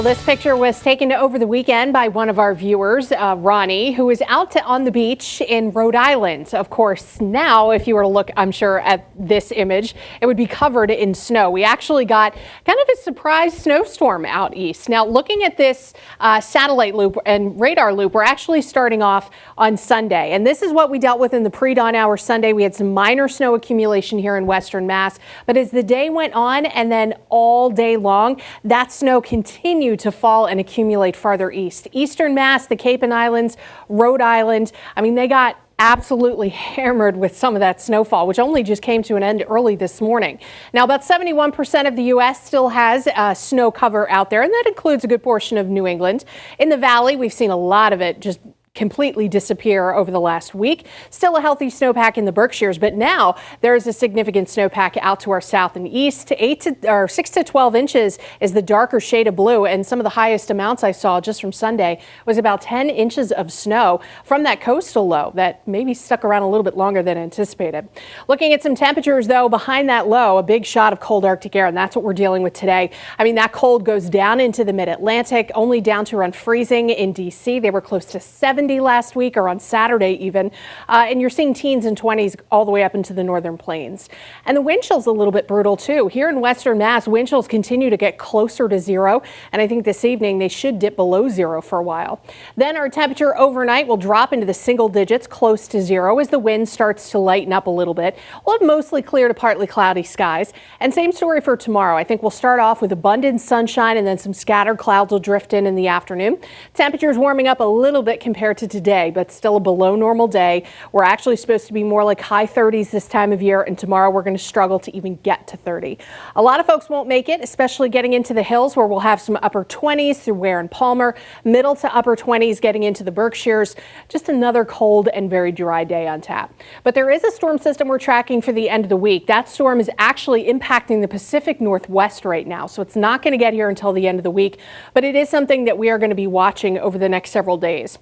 This picture was taken over the weekend by one of our viewers, Ronnie, who is out on the beach in Rhode Island. Of course, now if you were to look, I'm sure, at this image, it would be covered in snow. We actually got kind of a surprise snowstorm out east. Now, looking at this satellite loop and radar loop, we're actually starting off on Sunday. And this is what we dealt with in the pre-dawn hour Sunday. We had some minor snow accumulation here in western Mass. But as the day went on and then all day long, that snow continued to fall and accumulate farther east. Eastern Mass, the Cape and Islands, Rhode Island. I mean, they got absolutely hammered with some of that snowfall, which only just came to an end early this morning. Now, about 71% of the U.S. still has snow cover out there, and that includes a good portion of New England. In the valley, we've seen a lot of it just completely disappear over the last week. Still a healthy snowpack in the Berkshires, but now there is a significant snowpack out to our south and east. 6 to 12 inches is the darker shade of blue, and some of the highest amounts I saw just from Sunday was about 10 inches of snow from that coastal low that maybe stuck around a little bit longer than anticipated. Looking at some temperatures, though, behind that low, a big shot of cold Arctic air, and that's what we're dealing with today. I mean, that cold goes down into the mid-Atlantic, only down to around freezing in D.C. They were close to 70 last week, or on Saturday even, and you're seeing teens and 20s all the way up into the northern plains. And the wind chill's a little bit brutal too. Here in western Mass, wind chills continue to get closer to zero, and I think this evening they should dip below zero for a while. Then our temperature overnight will drop into the single digits, close to zero, as the wind starts to lighten up a little bit. We'll have mostly clear to partly cloudy skies, and same story for tomorrow. I think we'll start off with abundant sunshine, and then some scattered clouds will drift in the afternoon. Temperatures warming up a little bit compared to today, but still a below normal day. We're actually supposed to be more like high 30s this time of year, and tomorrow we're going to struggle to even get to 30. A lot of folks won't make it, especially getting into the hills, where we'll have some upper 20s through Ware and Palmer, middle to upper 20s getting into the Berkshires. Just another cold and very dry day on tap. But there is a storm system we're tracking for the end of the week. That storm is actually impacting the Pacific Northwest right now, so it's not going to get here until the end of the week, but it is something that we are going to be watching over the next several days.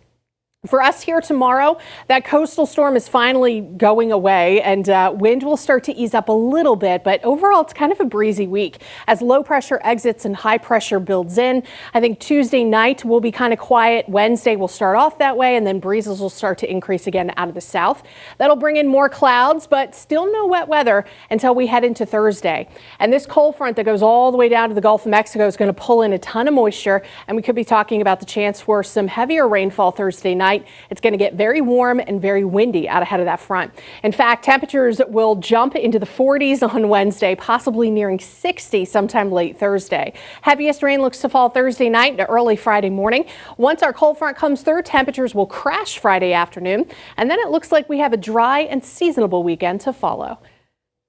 For us here tomorrow, that coastal storm is finally going away, and wind will start to ease up a little bit, but overall it's kind of a breezy week as low pressure exits and high pressure builds in. I think Tuesday night will be kind of quiet. Wednesday will start off that way, and then breezes will start to increase again out of the south. That'll bring in more clouds, but still no wet weather until we head into Thursday. And this cold front that goes all the way down to the Gulf of Mexico is going to pull in a ton of moisture, and we could be talking about the chance for some heavier rainfall Thursday night. It's going to get very warm and very windy out ahead of that front. In fact, temperatures will jump into the 40s on Wednesday, possibly nearing 60 sometime late Thursday. Heaviest rain looks to fall Thursday night to early Friday morning. Once our cold front comes through, temperatures will crash Friday afternoon, and then it looks like we have a dry and seasonable weekend to follow.